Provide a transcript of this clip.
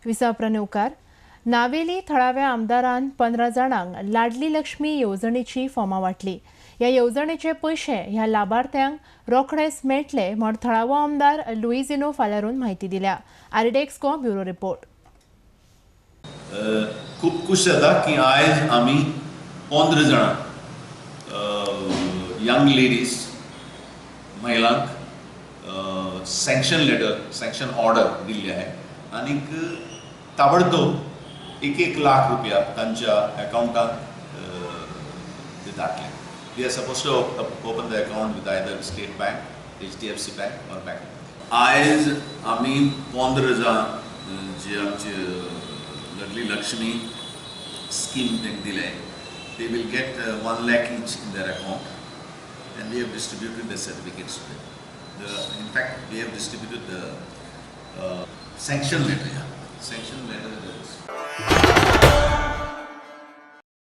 विसाप्रन्यूकार नावेली थळाव्या आमदारान 15 जाणांक लाडली लक्ष्मी येवजणेची फॉर्मां वाटली. ह्या येवजणेचे पयशे ह्या लाभार्थ्यांक रोखडेच मेळटले म्हण थळावो आमदार लुइझिनो फाल्यारून माहिती दिल्या. आरडेक्सको ब्युरो रिपोर्ट. खूप खुश जाता की आयज आमी 15 जाणां यंग लेडीज महिलांक सँक्शन ऑर्डर दिल्ली आहे आणि ताबडतोब 1 लाख रुपया तांच्या अकाउंटात धाडले. They are supposed to open the account with either State Bank, HDFC Bank or Bank. आयज आमी 15 जाण जे आमचे लडली लक्ष्मी स्कीम तांकां दिले. They will get 1 lakh each in their account and we have distributed the certificates to them. In fact, we have distributed the sanction letter. Sanction letter is